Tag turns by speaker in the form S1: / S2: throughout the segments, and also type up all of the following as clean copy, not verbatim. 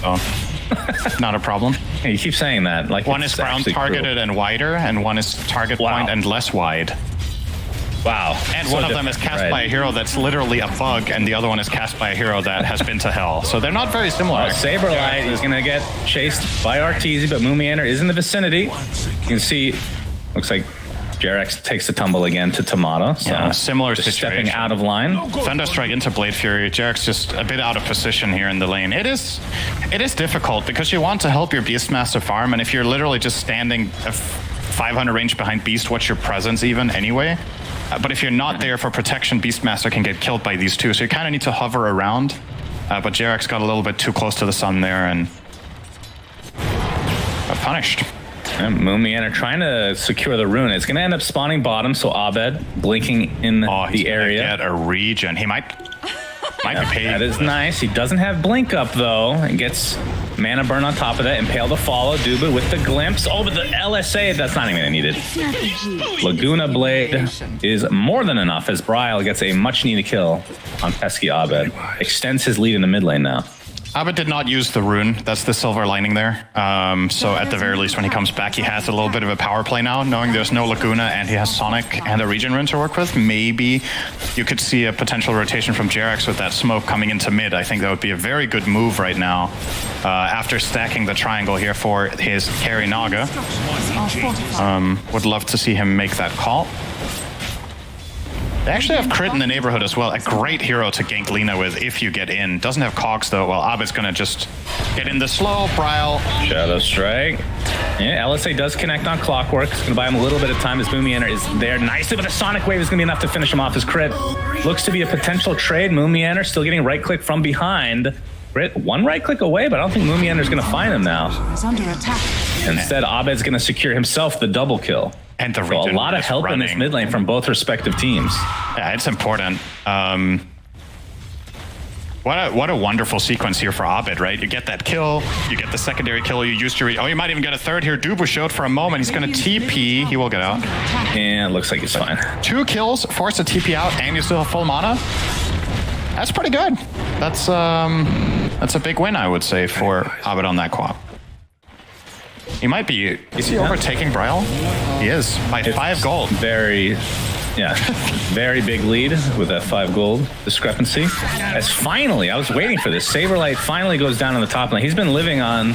S1: so not a problem.
S2: Yeah, you keep saying that. Like
S1: one is ground targeted and wider, and one is target point and less wide.
S2: Wow.
S1: And one of them is cast by a hero that's literally a bug, and the other one is cast by a hero that has been to hell. So they're not very similar.
S2: Saberlight is going to get chased by Arteezy, but Moomiander is in the vicinity. You can see, looks like Jerax takes the tumble again to Tomato. So
S1: yeah, similar situation.
S2: Stepping out of line.
S1: Thunderstrike into Blade Fury. Jerax just a bit out of position here in the lane. It is difficult because you want to help your Beastmaster farm, and if you're literally just standing a 500 range behind Beast, what's your presence even anyway? But if you're not there for protection, Beastmaster can get killed by these two. So you kind of need to hover around. But Jerax got a little bit too close to the sun there and got punished.
S2: And Moomiander trying to secure the rune. It's going to end up spawning bottom, so Abed blinking in the area.
S1: Get a regen. He might be paid.
S2: That is nice. He doesn't have blink up though, and gets mana burn on top of that. Impale to follow. Duba with the glimpse. Oh, but the LSA, that's not even needed. Laguna Blade is more than enough as Bryle gets a much needed kill on pesky Abed. Extends his lead in the mid lane now.
S1: Abed did not use the rune. That's the silver lining there. So at the very least, when he comes back, he has a little bit of a power play now, knowing there's no Laguna and he has Sonic and a regen rune to work with. Maybe you could see a potential rotation from Jerax with that smoke coming into mid. I think that would be a very good move right now after stacking the triangle here for his carry Naga. Would love to see him make that call. They actually have crit in the neighborhood as well. A great hero to gank Lina with if you get in. Doesn't have cogs though. Well, Abed's gonna just get in the slow. Bryle.
S2: Shadow Strike. Yeah, LSA does connect on Clockwork. It's gonna buy him a little bit of time as Moomiander is there nicely, but a Sonic Wave is gonna be enough to finish him off his crit. Looks to be a potential trade. Moomiander still getting right click from behind. One right click away, but I don't think Moomiander's gonna find him now. Instead, Abed's gonna secure himself the double kill.
S1: And the
S2: so a lot of help in this mid lane from both respective teams.
S1: Yeah, it's important. What a wonderful sequence here for Abed, right? You get that kill, you get the secondary kill, you used your... Oh, you might even get a third here. Dubu showed for a moment. He's going to TP. He will get out.
S2: And it looks like he's fine.
S1: 2 kills, force a TP out, and you still have full mana. That's pretty good. That's a big win, I would say, for Abed on that co-op. He might be... Is he overtaking Bryle? He is. By 5 gold.
S2: Very big lead with that 5 gold discrepancy. As finally, I was waiting for this. Saberlight finally goes down on the top lane. He's been living on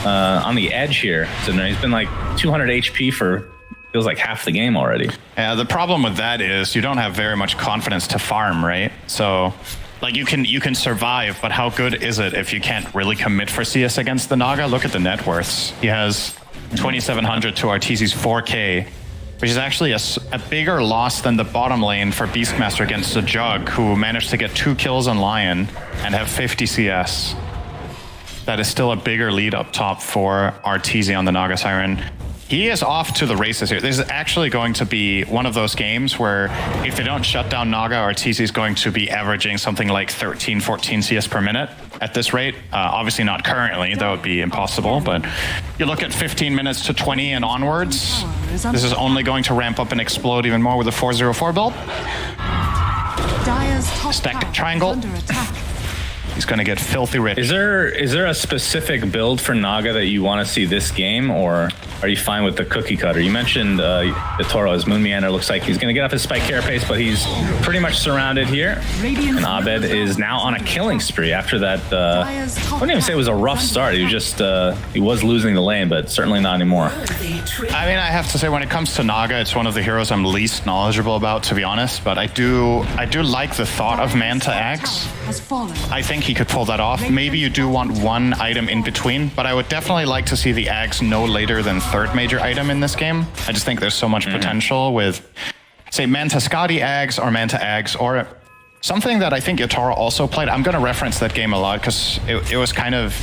S2: the edge here. So he's been like 200 HP for... feels like half the game already.
S1: Yeah, the problem with that is you don't have very much confidence to farm, right? So... like you can survive, but how good is it if you can't really commit for CS against the Naga? Look at the net worths. He has 2,700 to Arteezy's 4K, which is actually a bigger loss than the bottom lane for Beastmaster against the Jug, who managed to get 2 kills on Lion and have 50 CS. That is still a bigger lead up top for Arteezy on the Naga Siren. He is off to the races here. This is actually going to be one of those games where if they don't shut down Naga, Arteezy is going to be averaging something like 13, 14 CS per minute at this rate. Obviously not currently, that would be impossible, but you look at 15 minutes to 20 and onwards, this is only going to ramp up and explode even more with a 404 build. Stack triangle. He's going to get filthy rich.
S2: Is there a specific build for Naga that you want to see this game, or are you fine with the cookie cutter? You mentioned Toro as Moomiander looks like he's going to get off his spike carapace, but he's pretty much surrounded here. And Abed is now on a killing spree after that. I wouldn't even say it was a rough start. He was just he was losing the lane, but certainly not anymore.
S1: I mean, I have to say when it comes to Naga, it's one of the heroes I'm least knowledgeable about, to be honest. But I do like the thought of Manta Axe. I think he could pull that off. Maybe you do want one item in between, but I would definitely like to see the Axe no later than 3rd major item in this game. I just think there's so much potential with, say, Manta Skadi Axe or Manta Axe, or something that I think Yotaro also played. I'm going to reference that game a lot because it was kind of...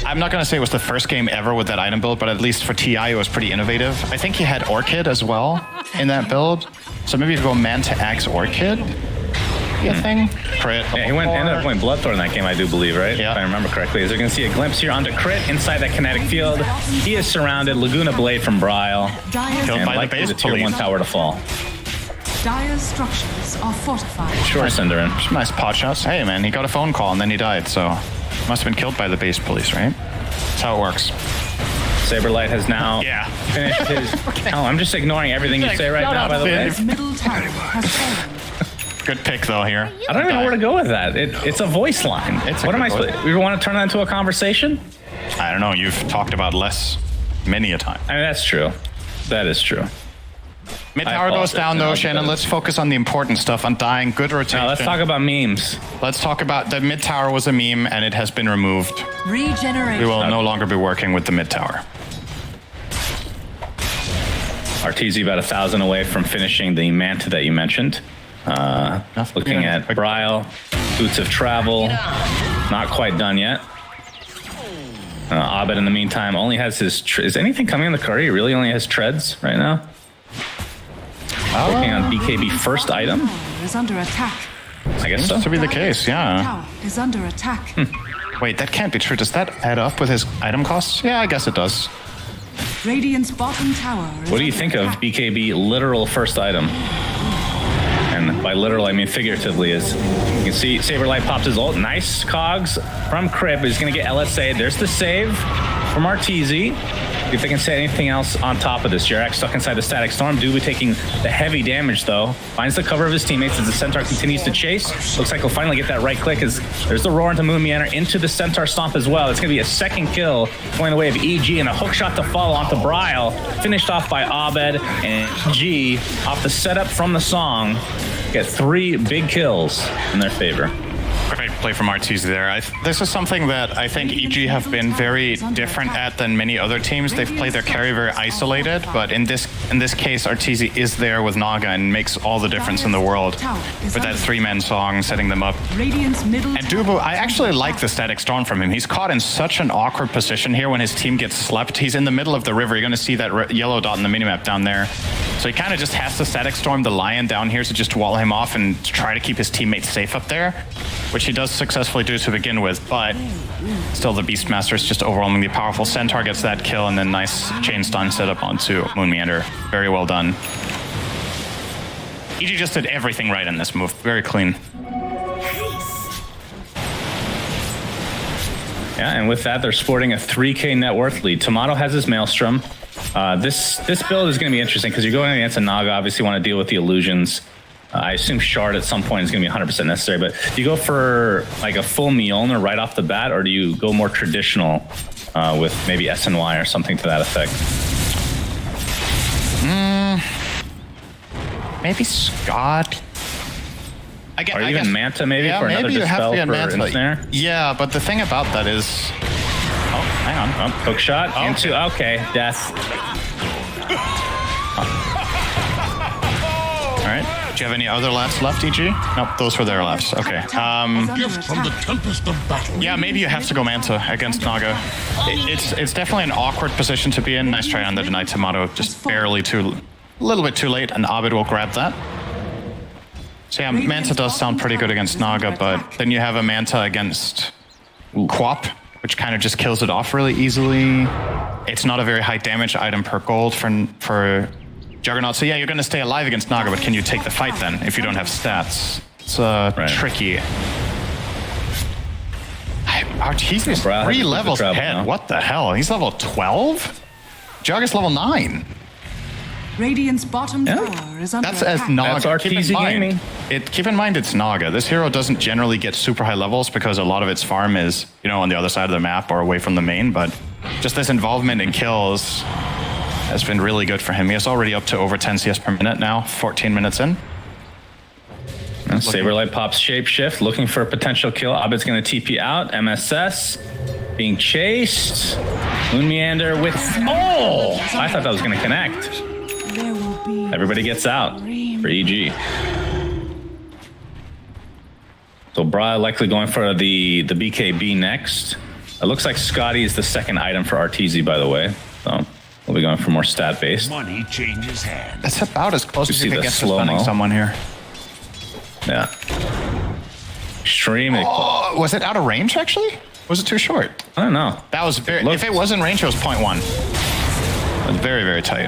S1: I'm not going to say it was the first game ever with that item build, but at least for TI it was pretty innovative. I think he had Orchid as well in that build. So maybe you go Manta Axe Orchid. Thing. Crit.
S2: Yeah, he ended up going Bloodthorn in that game, I do believe, right?
S1: Yeah.
S2: If I remember correctly. As you can see a glimpse here onto Crit inside that kinetic field. He is surrounded. Laguna Blade from Bryle.
S1: Killed by the base
S2: the tier 1 tower to fall.
S3: Dire structures are fortified.
S2: Sure, Cinderin.
S1: Nice pot shots. Hey man, he got a phone call and then he died, so Must have been killed by the base police, right? That's how it works.
S2: Saberlight has now finished his... Oh, I'm just ignoring everything you say right now, by the way.
S3: Middle tower has fallen.
S1: Good pick, though, here.
S2: I don't even know where to go with that. It's a voice line. What am I supposed... We want to turn that into a conversation?
S1: I don't know. You've talked about less many a time.
S2: I mean, that's true. That is true.
S1: Mid tower goes down, though, Shannon. Let's focus on the important stuff. Undying, good rotation.
S2: Now, let's talk about memes.
S1: Let's talk about the mid tower was a meme, and it has been removed.
S3: Regeneration.
S1: We will no longer be working with the mid tower.
S2: RTZ about 1,000 away from finishing the Manta that you mentioned. Looking at Bryle, Boots of Travel, not quite done yet. Abed, in the meantime, only has his... Is anything coming in the cart? He really only has treads right now. Working on BKB first item.
S3: Is under attack.
S2: I guess so.
S1: To be the case, yeah.
S3: Tower is under attack.
S1: Wait, that can't be true. Does that add up with his item costs? Yeah, I guess it does.
S3: Radiant's bottom tower is
S2: What do you
S3: under
S2: think of
S3: attack.
S2: BKB literal first item? And by literal, I mean figuratively. As you can see, Saberlight pops his ult. Nice cogs from Crib. He's going to get LSA. There's the save from RTZ. See if they can say anything else on top of this. Jarak stuck inside the static storm. Dubu taking the heavy damage, though. Finds the cover of his teammates as the Centaur continues to chase. Looks like he'll finally get that right click as there's the roar into Moon Meander into the Centaur stomp as well. It's going to be a second kill going the way of EG and a hook shot to follow onto Bryle. Finished off by Abed and EG off the setup from the song. Get 3 big kills in their favor.
S1: Perfect play from RTZ there. This is something that I think EG have been very different at than many other teams. They've played their carry very isolated, but in this case, RTZ is there with Naga and makes all the difference in the world with that 3-man song, setting them up.
S3: Radiant's middle
S1: And Dubu, I actually like the static storm from him. He's caught in such an awkward position here when his team gets slept. He's in the middle of the river. You're going to see that yellow dot in the minimap down there. So he kind of just has to static storm the Lion down here to just wall him off and try to keep his teammates safe up there, which he does successfully do to begin with, but still the Beastmaster is just overwhelmingly powerful. Centaur gets that kill and then nice chain stun setup onto Moon Meander. Very well done. EG just did everything right in this move. Very clean.
S2: Yeah, and with that, they're sporting a 3K net worth lead. Tomato has his Maelstrom. This build is going to be interesting because you're going against a Naga. Obviously, want to deal with the illusions. I assume Shard at some point is going to be 100% necessary, but do you go for like a full Mjolnir right off the bat, or do you go more traditional with maybe SNY or something to that effect?
S1: Maybe Scott.
S2: Or even Manta maybe for another
S1: maybe you have
S2: dispel
S1: to get
S2: for
S1: Manta.
S2: Ensnare?
S1: Yeah, but the thing about that is... Oh, hang on.
S2: Oh, hook shot into... Okay, death.
S1: All right. Do you have any other laughs left, EG? Nope, those were their laughs. Okay.
S4: Gift from the tempest of battle.
S1: Yeah, maybe you have to go Manta against Naga. It's definitely an awkward position to be in. Nice try on the denied Tomato. Just barely a little bit too late, and Abed will grab that. So yeah, Manta does sound pretty good against Naga, but then you have a Manta against Quap, which kind of just kills it off really easily. It's not a very high damage item per gold for Juggernaut. So yeah, you're going to stay alive against Naga, but can you take the fight then if you don't have stats? It's tricky. He's 3 levels ahead.
S2: now.
S1: What the hell? He's level 12? Jug is level 9.
S3: Radiant's bottom tower is under
S1: That's
S3: attack.
S1: as Naga.
S2: That's RTZ gaming.
S1: Keep in mind it's Naga. This hero doesn't generally get super high levels because a lot of its farm is, on the other side of the map or away from the main, but just this involvement in kills has been really good for him. He is already up to over 10 CS per minute now, 14 minutes in.
S2: Saberlight pops shapeshift, looking for a potential kill. Abed's going to TP out. MSS being chased. Moon Meander with... Oh! I thought that was going to connect.
S3: There will be
S2: Everybody gets out for EG. So Bra likely going for the BKB next. It looks like Scotty is the second item for RTZ, by the way. So we'll be going for more stat based.
S4: Money changes hands.
S1: That's about as close
S2: You
S1: as
S2: see
S1: you can
S2: the
S1: get to
S2: slow-mo?
S1: spending someone here.
S2: Yeah. Extreme.
S1: Oh, was it out of range, actually? Was it too short?
S2: I don't know.
S1: That was very... If it was in range, it was 0.1. It was very, very tight.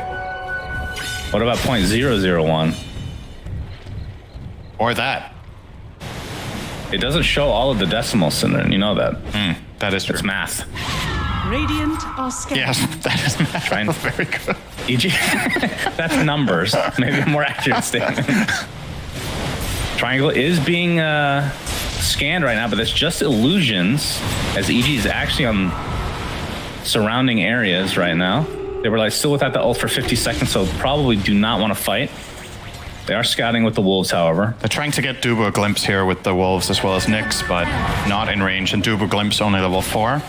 S2: What about 0.001?
S1: Or that.
S2: It doesn't show all of the decimals in there, and you know that.
S1: That is true.
S2: It's math.
S3: Radiant are scanning.
S1: Yes, that is math.
S2: Trying-
S1: Very good.
S2: EG, that's numbers. Maybe a more accurate statement. Triangle is being scanned right now, but that's just illusions, as EG is actually on surrounding areas right now. They were like still without the ult for 50 seconds, so probably do not want to fight. They are scouting with the wolves, however.
S1: They're trying to get Dubu a glimpse here with the wolves as well as Nyx, but not in range. And Dubu glimpse only level 4.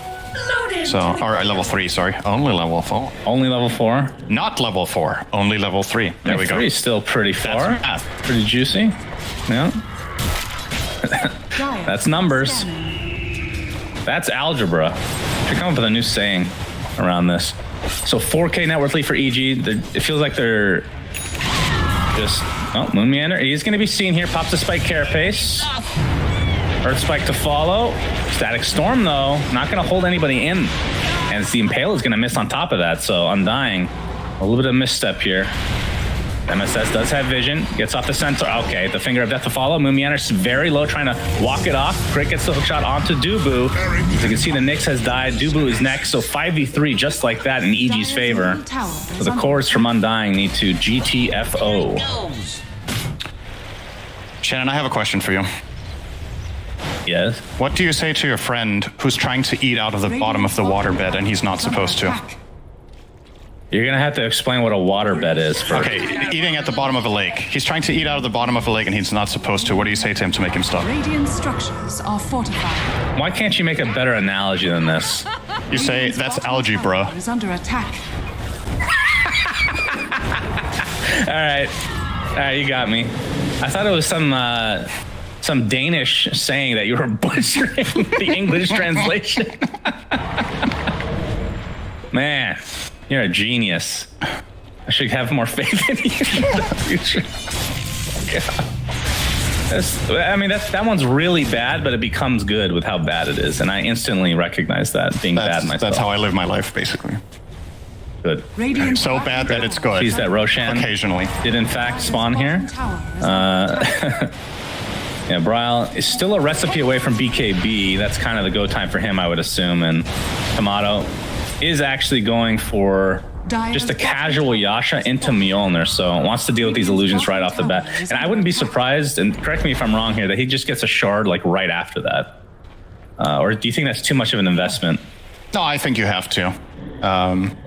S1: So, or level 3, sorry. Only level 4.
S2: Only level 4.
S1: Not level 4, only level 3. There we go.
S2: 3 is still pretty far.
S1: That's math.
S2: Pretty juicy. Yeah.
S3: Dire
S2: That's numbers.
S3: scanning.
S2: That's algebra. Should come up with a new saying around this. So 4K net worth lead for EG. It feels like they're just... Oh, Moon Meander. He's going to be seen here. Pops a Spike Carapace. Earth Spike to follow. Static Storm, though, not going to hold anybody in. And the Impale is going to miss on top of that. So Undying, a little bit of misstep here. MSS does have vision. Gets off the center. Okay, the Finger of Death to follow. Moon Meander's very low, trying to walk it off. Crit gets the hook shot onto Dubu. As you can see, the Nyx has died. Dubu is next. So 5v3 just like that in EG's favor. So the cores from Undying need to GTFO.
S1: Shannon, I have a question for you.
S2: Yes.
S1: What do you say to your friend who's trying to eat out of the bottom of the waterbed and he's not supposed to?
S2: You're going to have to explain what a waterbed is first.
S1: Okay, eating at the bottom of a lake. He's trying to eat out of the bottom of a lake and he's not supposed to. What do you say to him to make him stop?
S3: Radiant structures are fortified.
S2: Why can't you make a better analogy than this?
S1: You say,
S3: Radiant's
S1: that's
S3: bottom
S1: algebra.
S3: tower is under attack.
S2: All right, you got me. I thought it was some Danish saying that you were butchering the English translation. Man, you're a genius. I should have more faith in you in the future. That one's really bad, but it becomes good with how bad it is, and I instantly recognize that being bad myself.
S1: That's how I live my life, basically.
S2: Good.
S3: Radiant
S1: So bad that it's good.
S2: Sees that Roshan
S1: Occasionally.
S2: did in fact spawn here. Yeah, Bryle is still a recipe away from BKB. That's kind of the go time for him, I would assume. And Tomato is actually going for just a casual Yasha into Mjolnir, so wants to deal with these illusions right off the bat. And I wouldn't be surprised, and correct me if I'm wrong here, that he just gets a shard like right after that. Or do you think that's too much of an investment?
S1: No, I think you have to.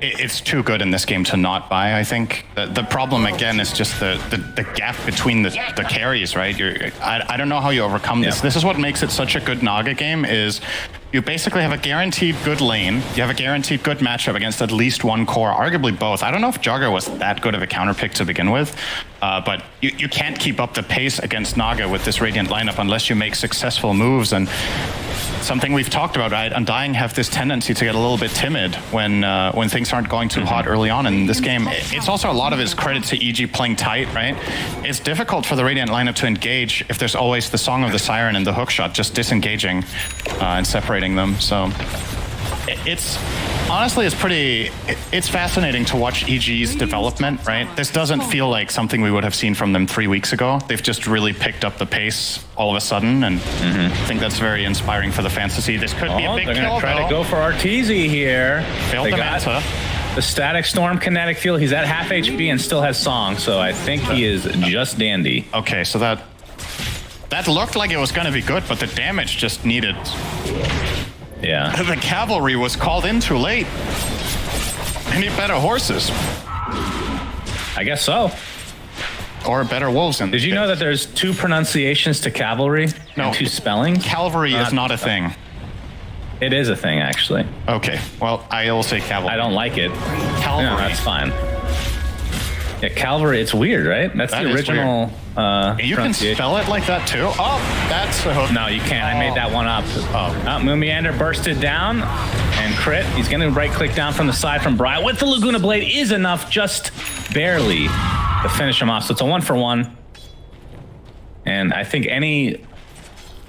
S1: It's too good in this game to not buy, I think. The problem, again, is just the gap between the carries, right? I don't know how you overcome this.
S2: Yeah.
S1: This is what makes it such a good Naga game, is you basically have a guaranteed good lane, you have a guaranteed good matchup against at least one core, arguably both. I don't know if Jogger was that good of a counter pick to begin with, but you can't keep up the pace against Naga with this Radiant lineup unless you make successful moves. And something we've talked about, right? Undying have this tendency to get a little bit timid when things aren't going too hot early on in this game. It's also a lot of his credit to EG playing tight, right? It's difficult for the Radiant lineup to engage if there's always the Song of the Siren and the hookshot just disengaging and separating them. So it's honestly, it's fascinating to watch EG's development, right? This doesn't feel like something we would have seen from them 3 weeks ago. They've just really picked up the pace all of a sudden, and I think that's very inspiring for the fantasy. This could be a big
S2: they're
S1: kill,
S2: gonna try
S1: though.
S2: to go for Arteezy here.
S1: Failed
S2: They
S1: the
S2: got
S1: Manta.
S2: the Static Storm kinetic field. He's at half HP and still has Song, so I think he is just dandy.
S1: Okay, so that looked like it was going to be good, but the damage just needed...
S2: Yeah.
S1: The cavalry was called in too late. They need better horses.
S2: I guess so.
S1: Or better wolves.
S2: Did you know that there's 2 pronunciations to cavalry?
S1: No.
S2: And 2 spellings?
S1: Cavalry is not a thing.
S2: It is a thing, actually.
S1: Okay, well, I will say cavalry.
S2: I don't like it.
S1: Cavalry.
S2: No, that's fine. Yeah, Calvary, it's weird, right? That's
S1: That
S2: the
S1: is
S2: original
S1: You can spell it like that too? Oh, that's a hook.
S2: No, you can't. I made that one up. Moon Meander bursted down and crit. He's going to right-click down from the side from Bryle with the Laguna Blade is enough, just barely, to finish him off. So it's a 1-for-1. And I think any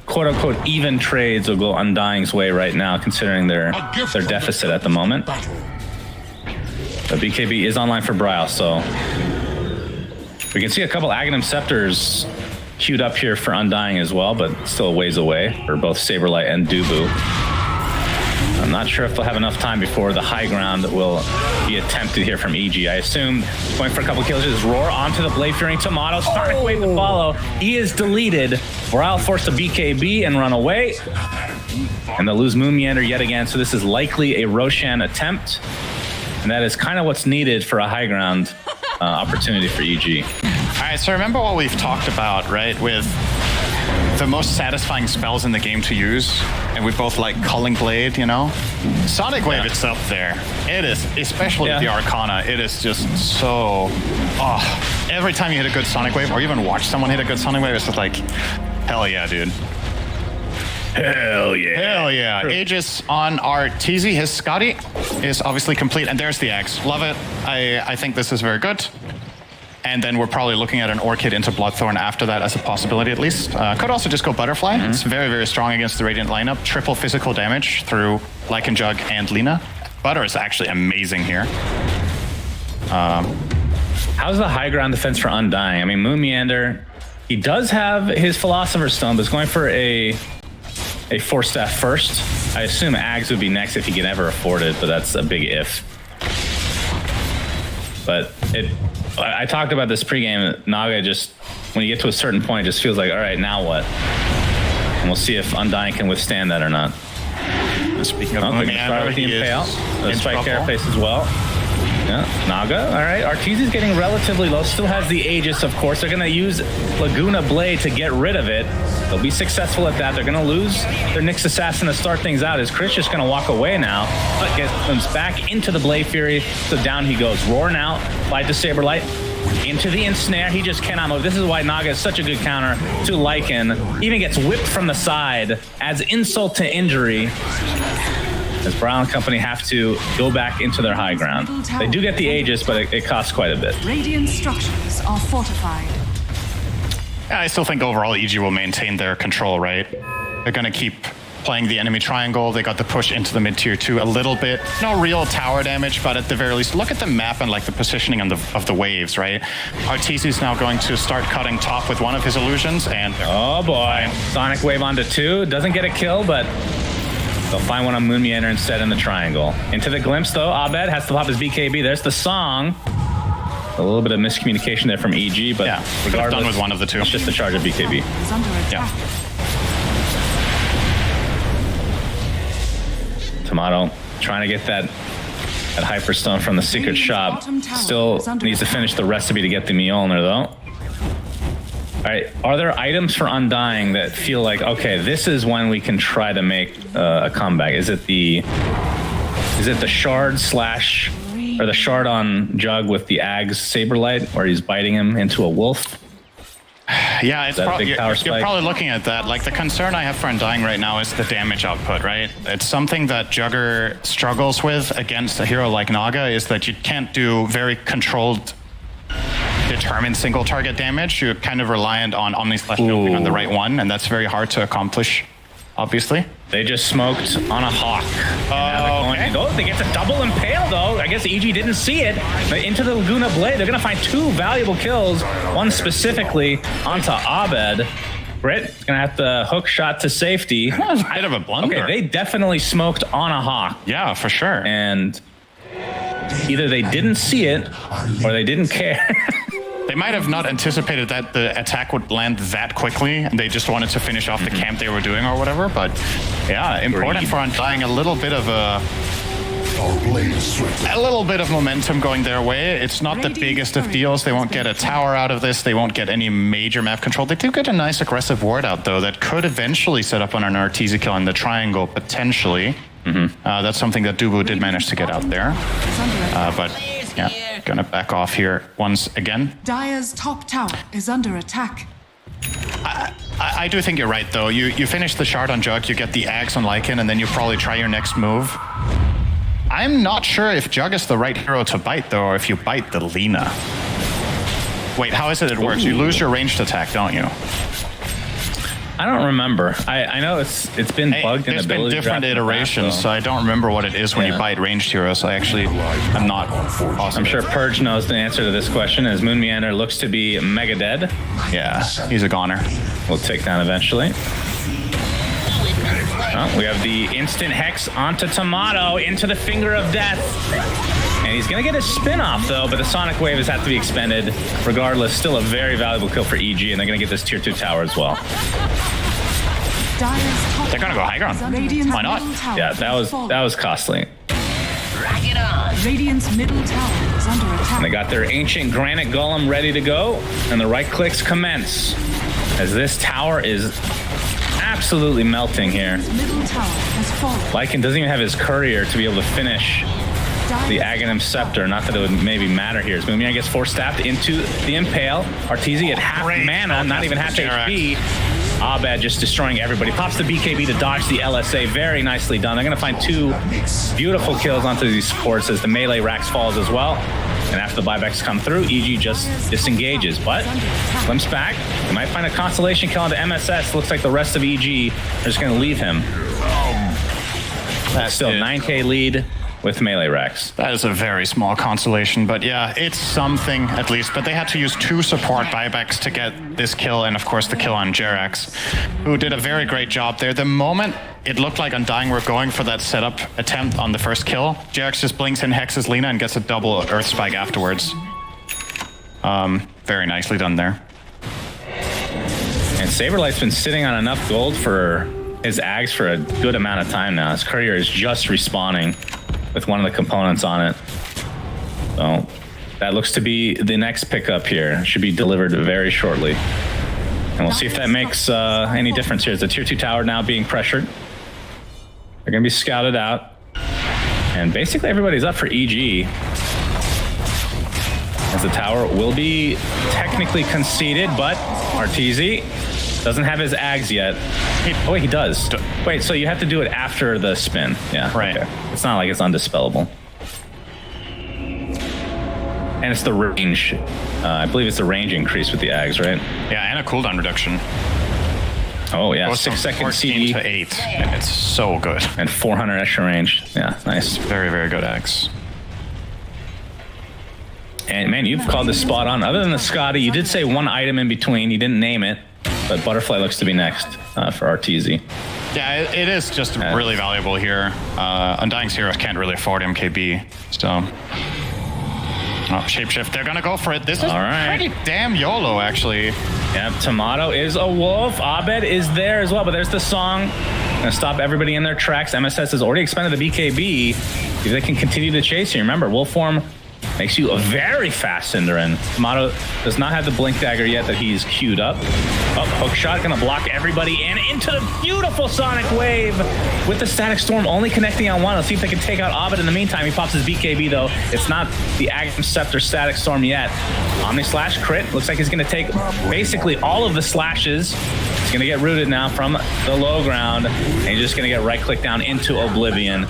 S2: quote-unquote even trades will go Undying's way right now, considering their deficit at the moment. The BKB is online for Bryle, so we can see a couple Aghanim Scepters queued up here for Undying as well, but still a ways away for both Saberlight and Dubu. I'm not sure if they'll have enough time before the high ground will be attempted here from EG. I assume going for a couple kills is Roar onto the Blade Fury Tomato. Sonic Wave to follow. He is deleted. Boral forced to BKB and run away. And they'll lose Moon Meander yet again. So this is likely a Roshan attempt. And that is kind of what's needed for a high ground opportunity for EG.
S1: All right, so remember what we've talked about, right? With the most satisfying spells in the game to use, and we both like Culling Blade, you know? Sonic Wave, it's up there. It is, especially with the Arcana, it is just so... Oh, every time you hit a good Sonic Wave, or even watch someone hit a good Sonic Wave, it's just like, hell yeah, dude.
S2: Hell yeah.
S1: Hell yeah. Aegis on our TZ. His Scotty is obviously complete, and there's the Axe. Love it. I think this is very good. And then we're probably looking at an Orchid into Bloodthorn after that as a possibility, at least. Could also just go Butterfly. It's very, very strong against the Radiant lineup. Triple physical damage through Lycan Jug and Lina. Butter is actually amazing here.
S2: How's the high ground defense for Undying? I mean, Moon Meander, he does have his Philosopher's Stone, but he's going for a Force Staff first. I assume Ags would be next if he can ever afford it, but that's a big if. But I talked about this pregame. Naga just, when you get to a certain point, it just feels like, all right, now what? And we'll see if Undying can withstand that or not.
S1: Speaking of
S2: Moon Meander, with the Impale, the Spike Carapace as well. Yeah, Naga, all right. Arteezy's getting relatively low. Still has the Aegis, of course. They're going to use Laguna Blade to get rid of it. They'll be successful at that. They're going to lose their Nyx Assassin to start things out. Is Chris just going to walk away now? But comes back into the Blade Fury. So down he goes. Roar now. Light to Saberlight. Into the Ensnare. He just cannot move. This is why Naga is such a good counter to Lycan. Even gets whipped from the side. Adds insult to injury. As Brown Company have to go back into their high ground. They do get the Aegis, but it costs quite a bit.
S3: Radiant structures are fortified.
S1: Yeah, I still think overall EG will maintain their control, right? They're going to keep playing the enemy triangle. They got the push into the mid-tier 2 a little bit. No real tower damage, but at the very least, look at the map and like the positioning of the waves, right? Arteezy's now going to start cutting top with one of his illusions, and...
S2: Oh boy, Sonic Wave onto 2. Doesn't get a kill, but... they'll find one on Moon Meander instead in the triangle. Into the Glimpse, though. Abed has to pop his BKB. There's the song. A little bit of miscommunication there from EG, but
S1: yeah,
S2: regardless,
S1: done with one of the two.
S2: It's just the charge of BKB.
S3: Is under attack.
S1: Yeah.
S2: Tomato trying to get that Hyperstone from the secret shop. Still needs to finish the recipe to get the Mjolnir, though. All right, are there items for Undying that feel like, okay, this is when we can try to make a comeback? Is it the shard slash, or the shard on Jug with the Ags Saberlight, where he's biting him into a wolf?
S1: Yeah, it's you're probably looking at that. Like, the concern I have for Undying right now is the damage output, right? It's something that Jugger struggles with against a hero like Naga, is that you can't do very controlled, determined single target damage. You're kind of reliant on Omnislash jumping on the right one, and that's very hard to accomplish, obviously.
S2: They just smoked on a Hawk. Okay. They get the double impale, though. I guess EG didn't see it. But into the Laguna Blade, they're going to find 2 valuable kills, one specifically onto Abed. Brit going to have to hook shot to safety.
S1: That was a bit of a blunder.
S2: Okay, they definitely smoked on a Hawk.
S1: Yeah, for sure.
S2: And either they didn't see it or they didn't care.
S1: They might have not anticipated that the attack would land that quickly, and they just wanted to finish off the camp they were doing or whatever. But yeah, important for Undying. A little bit of momentum going their way. It's not the biggest of deals. They won't get a tower out of this. They won't get any major map control. They do get a nice aggressive ward out, though, that could eventually set up on an Arteezy kill in the triangle, potentially. That's something that Dubu did manage to get out there. But yeah, gonna back off here once again.
S3: Dire's top tower is under attack.
S1: I do think you're right, though. You finish the shard on Jug, you get the Axe on Lycan, and then you probably try your next move. I'm not sure if Jug is the right hero to bite, though, or if you bite the Lina. Wait, how is it works? You lose your ranged attack, don't you?
S2: I don't remember. I know it's been bugged in
S1: There's been different iterations, so I don't remember what it is when you bite ranged heroes. I'm not awesome.
S2: I'm sure Purge knows the answer to this question, as Moon Meander looks to be mega dead.
S1: Yeah, he's a goner.
S2: We'll take down eventually. Oh, we have the instant Hex onto Tomato, into the Finger of Death. And he's going to get his spin off, though, but the Sonic Wave has had to be expended. Regardless, still a very valuable kill for EG, and they're going to get this tier 2 tower as well.
S1: They're going to go high ground. Why not?
S2: Yeah, that was costly.
S3: Radiant's middle tower is under attack.
S2: And they got their Ancient Granite Golem ready to go, and the right clicks commence. As this tower is absolutely melting here.
S3: Middle tower has fallen.
S2: Lycan doesn't even have his courier to be able to finish the Aghanim Scepter. Not that it would maybe matter here. Moomian gets force stabbed into the Impale. Arteezy at half mana, not even half HP. Abed just destroying everybody. Pops the BKB to dodge the LSA. Very nicely done. They're going to find 2 beautiful kills onto these supports as the melee racks falls as well. And after the buybacks come through, EG just disengages. But glimpse back. They might find a constellation kill onto MSS. Looks like the rest of EG are just going to leave him. That's still 9k lead with melee racks.
S1: That is a very small consolation, but yeah, it's something at least. But they had to use 2 support buybacks to get this kill, and of course the kill on Jerax, who did a very great job there. The moment it looked like Undying were going for that setup attempt on the first kill, Jerax just blinks in Hex's Lina and gets a double Earth Spike afterwards. Very nicely done there.
S2: And Saberlight's been sitting on enough gold for his Ags for a good amount of time now. His courier is just respawning with one of the components on it. So that looks to be the next pickup here. Should be delivered very shortly. And we'll see if that makes any difference here. It's the tier 2 tower now being pressured. They're going to be scouted out. And basically everybody's up for EG. As the tower will be technically conceded, but Arteezy doesn't have his Ags yet. Oh, wait, he does. Wait, so you have to do it after the spin. Yeah,
S1: right.
S2: Okay. It's not like it's undispellable. And it's the range. I believe it's the range increase with the Ags, right?
S1: Yeah, and a cooldown reduction.
S2: Oh, yeah.
S1: Goes
S2: 6
S1: from
S2: seconds
S1: 14
S2: CD.
S1: to 8. And it's so good.
S2: And 400 extra range. Yeah, nice.
S1: Very, very good Axe.
S2: And man, you've called this spot on. Other than the Scotty, you did say 1 item in between. You didn't name it. But Butterfly looks to be next for Arteezy.
S1: Yeah, it is just really valuable here. Undying's heroes can't really afford MKB, so... Oh, Shapeshift, they're gonna go for it. This is pretty damn YOLO, actually.
S2: Yep, Tomato is a wolf. Abed is there as well, but there's the song. Gonna stop everybody in their tracks. MSS has already expended the BKB. If they can continue to chase you. Remember, Wolf Form makes you a very fast Cinderin. Tomato does not have the Blink Dagger yet that he's queued up. Oh, hook shot gonna block everybody and into the beautiful Sonic Wave with the Static Storm only connecting on 1. Let's see if they can take out Abed in the meantime. He pops his BKB though. It's not the Aghanim Scepter Static Storm yet. Omni Slash crit. Looks like he's gonna take basically all of the slashes. He's gonna get rooted now from the low ground and he's just gonna get right click down into Oblivion.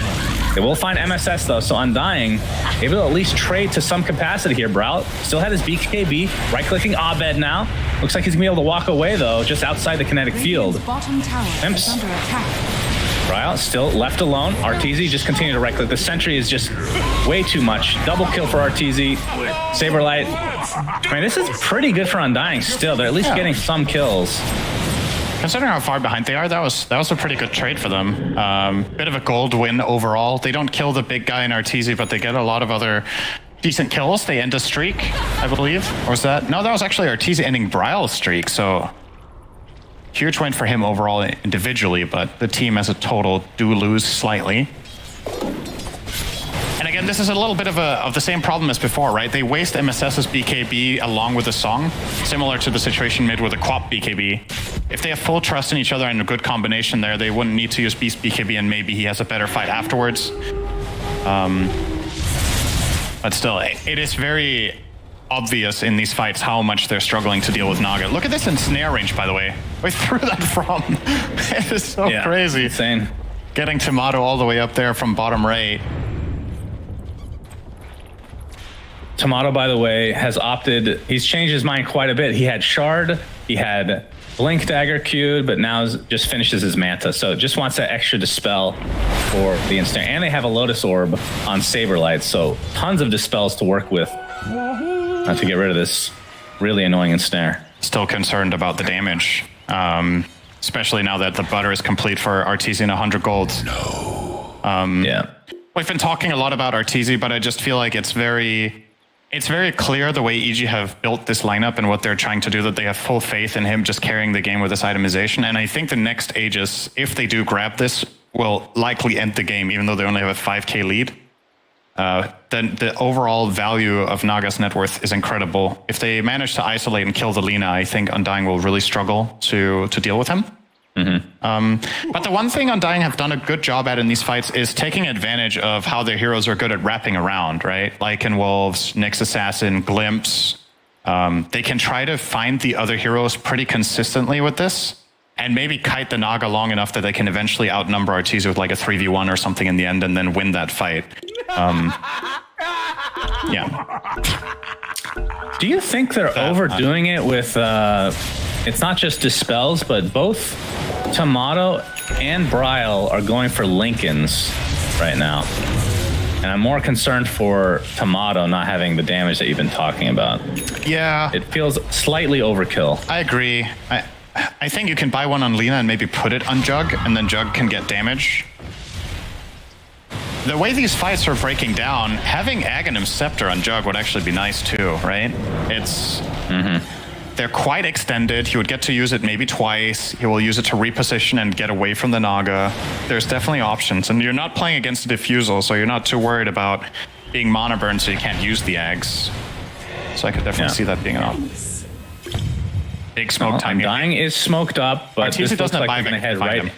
S2: They will find MSS though, so Undying able to at least trade to some capacity here. Brow still had his BKB, right-clicking Abed now. Looks like he's gonna be able to walk away though, just outside the kinetic field.
S3: Bottom tower is under attack.
S2: Brow still left alone. Arteezy just continue to right-click. The sentry is just way too much. Double kill for Arteezy. Saberlight. I mean, this is pretty good for Undying still. They're at least getting some kills.
S1: Considering how far behind they are, that was a pretty good trade for them. Bit of a gold win overall. They don't kill the big guy in Arteezy, but they get a lot of other decent kills. They end a streak, I believe. Or was that? No, that was actually Arteezy ending Bryle's streak, so huge win for him overall individually, but the team as a total do lose slightly. And again, this is a little bit of the same problem as before, right? They waste MSS's BKB along with the song, similar to the situation mid with the Quap BKB. If they have full trust in each other and a good combination there, they wouldn't need to use Beast BKB and maybe he has a better fight afterwards. But still, it is very obvious in these fights how much they're struggling to deal with Naga. Look at this ensnare range, by the way. Where threw that from? It is so crazy.
S2: Insane.
S1: Getting Tomato all the way up there from bottom right.
S2: Tomato, by the way, has opted, he's changed his mind quite a bit. He had Shard, he had Blink Dagger queued, but now just finishes his Manta. So just wants that extra Dispel for the instant. And they have a Lotus Orb on Saberlight, so tons of Dispels to work with to get rid of this really annoying ensnare.
S1: Still concerned about the damage. especially now that the butter is complete for Arteezy and 100 gold.
S2: Yeah.
S1: We've been talking a lot about Arteezy, but I just feel like it's very clear the way EG have built this lineup and what they're trying to do, that they have full faith in him just carrying the game with this itemization. And I think the next Aegis, if they do grab this, will likely end the game, even though they only have a 5k lead. Then the overall value of Naga's net worth is incredible. If they manage to isolate and kill the Lina, I think Undying will really struggle to deal with him. But the one thing Undying have done a good job at in these fights is taking advantage of how their heroes are good at wrapping around, right? Lycan Wolves, Nyx Assassin, Glimpse. They can try to find the other heroes pretty consistently with this, and maybe kite the Naga long enough that they can eventually outnumber Arteezy with like a 3v1 or something in the end and then win that fight. Yeah.
S2: Do you think they're overdoing it with, it's not just Dispels, but both Tomato and Bryle are going for Lincolns right now. And I'm more concerned for Tomato not having the damage that you've been talking about.
S1: Yeah.
S2: It feels slightly overkill.
S1: I agree. I think you can buy one on Lina and maybe put it on Jug, and then Jug can get damage. The way these fights are breaking down, having Aghanim's Scepter on Jug would actually be nice too, right? It's... They're quite extended. He would get to use it maybe twice. He will use it to reposition and get away from the Naga. There's definitely options. And you're not playing against a Diffusal, so you're not too worried about being mana burned so you can't use the Ags. So I could definitely see that being an option. Big smoke time.
S2: Undying is smoked up, but
S1: Arteezy
S2: this looks
S1: doesn't
S2: like
S1: have
S2: they're going to
S1: buyback
S2: head
S1: to find
S2: right.
S1: him.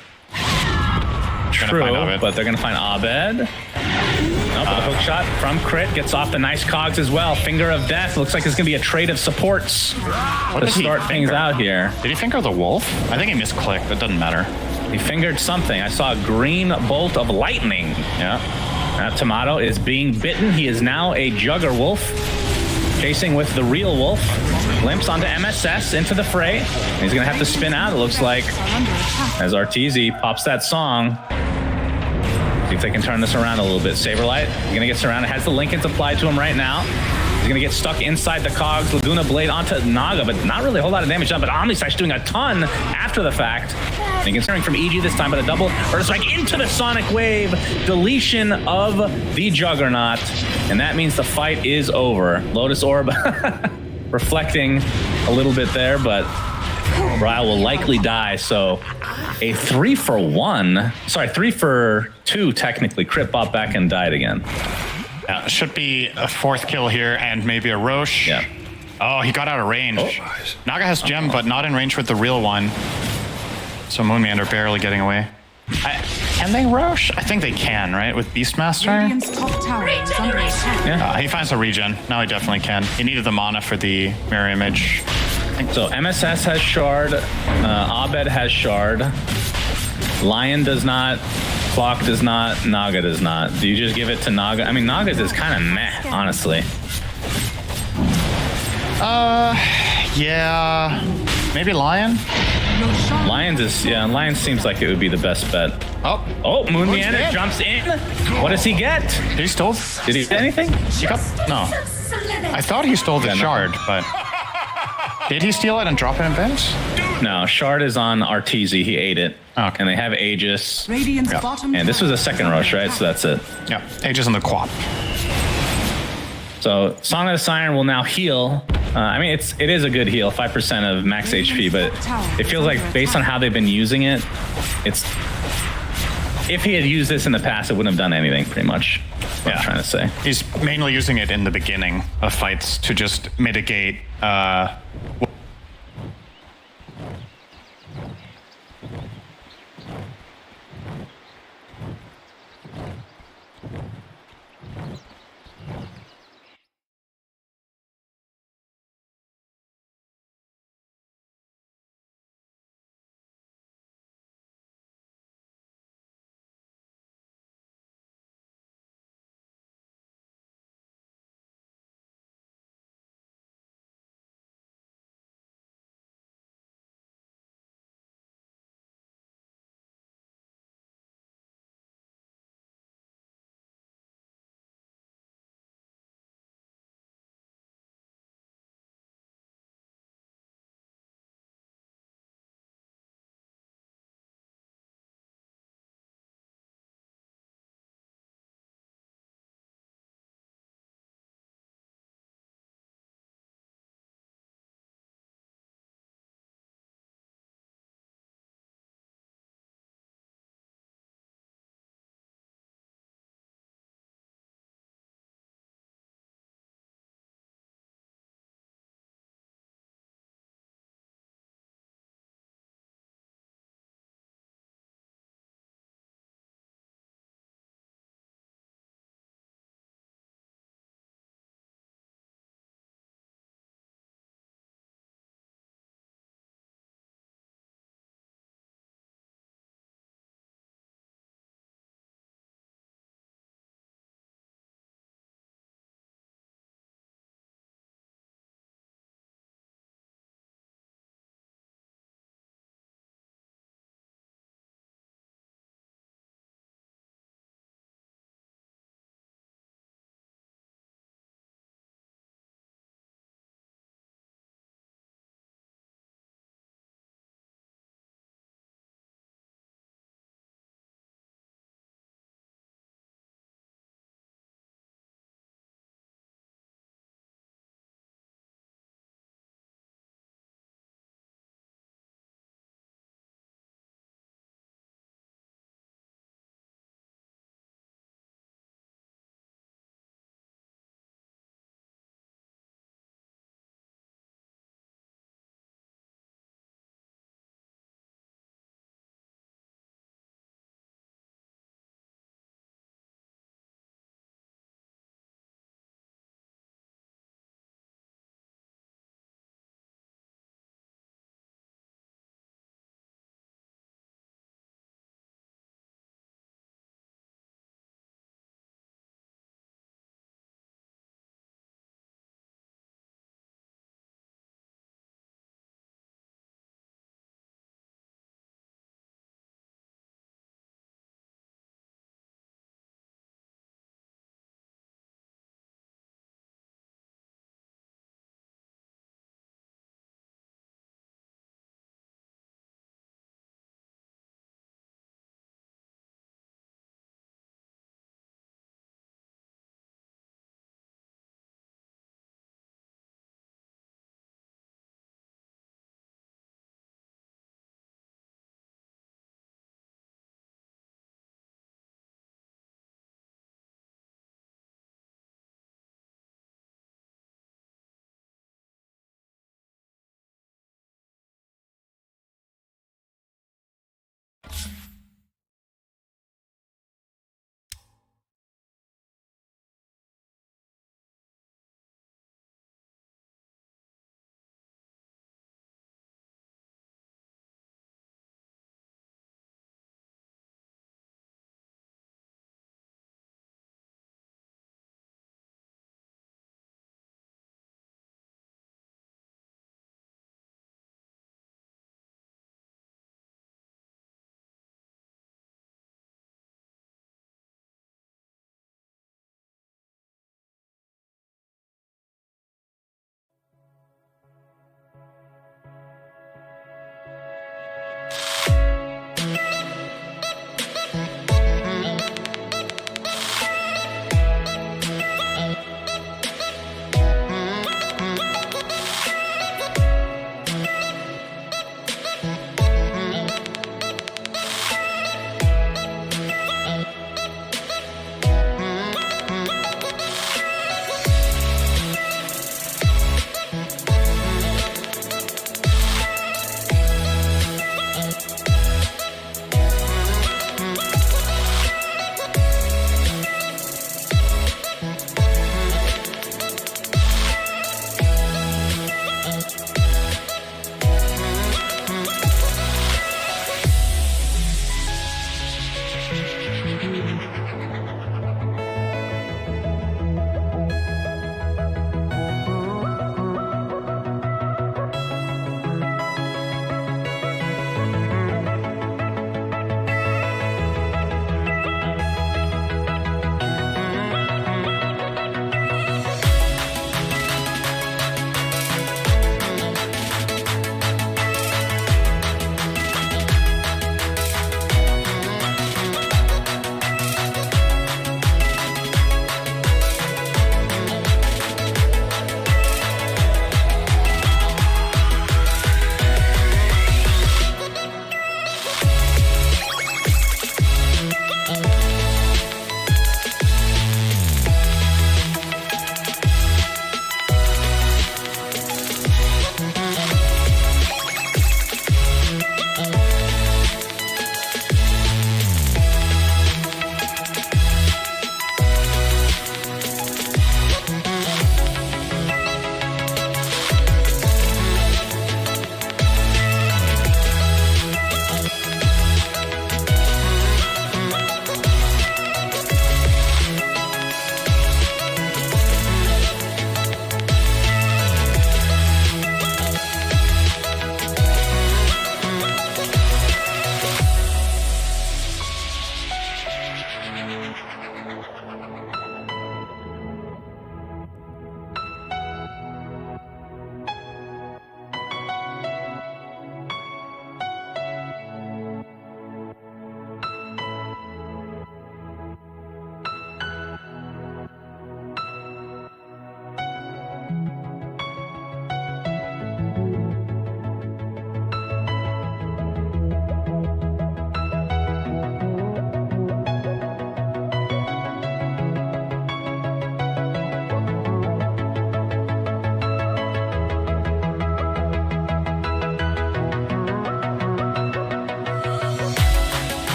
S2: True, but they're going to find Abed. Nope, the hook shot from Crit gets off the nice cogs as well. Finger of Death. Looks like it's going to be a trade of supports to start things out here.
S1: Did he finger the wolf? I think he misclicked, but it doesn't matter.
S2: He fingered something. I saw a green bolt of lightning.
S1: Yeah.
S2: Tomato is being bitten. He is now a Jugger Wolf. Chasing with the real wolf. Glimpse onto MSS into the fray. And he's going to have to spin out, it looks like, as Arteezy pops that song. See if they can turn this around a little bit. Saberlight, he's going to get surrounded. Has the Lincolns applied to him right now. He's going to get stuck inside the cogs. Laguna Blade onto Naga, but not really a whole lot of damage done. But Omnislash doing a ton after the fact. And considering from EG this time, but a double Earth Strike into the Sonic Wave. Deletion of the Juggernaut. And that means the fight is over. Lotus Orb reflecting a little bit there, but Bryle will likely die. So a 3 for 2 technically. Crit bought back and died again.
S1: Yeah, should be a 4th kill here and maybe a Roche.
S2: Yeah.
S1: Oh, he got out of range. Naga has gem, but not in range with the real one. So Moon Meander barely getting away. Can they Roche? I think they can, right? With Beastmaster?
S3: Radiant's top tower is under attack.
S2: Yeah.
S1: He finds a regen. Now he definitely can. He needed the mana for the mirror image.
S2: So MSS has Shard. Abed has Shard. Lion does not. Clock does not. Naga does not. Do you just give it to Naga? I mean, Naga's is kind of meh, honestly.
S1: Yeah. Maybe Lion?
S2: Lions seems like it would be the best bet. Oh, Moon Meander jumps in. What does he get?
S1: Did he stole?
S2: Did he get anything?
S1: No. I thought he stole the shard, but... Did he steal it and drop it in bench?
S2: No, Shard is on Arteezy. He ate it.
S1: Okay.
S2: And they have Aegis.
S3: Radiant's bottom
S2: And this was a second rush, right? So that's it.
S1: Yeah, Aegis in the quap.
S2: So Song of the Siren will now heal. I mean, it is a good heal, 5% of max HP, but it feels like based on how they've been using it, if he had used this in the past, it wouldn't have done anything, pretty much. What I'm trying to say.
S1: He's mainly using it in the beginning of fights to just mitigate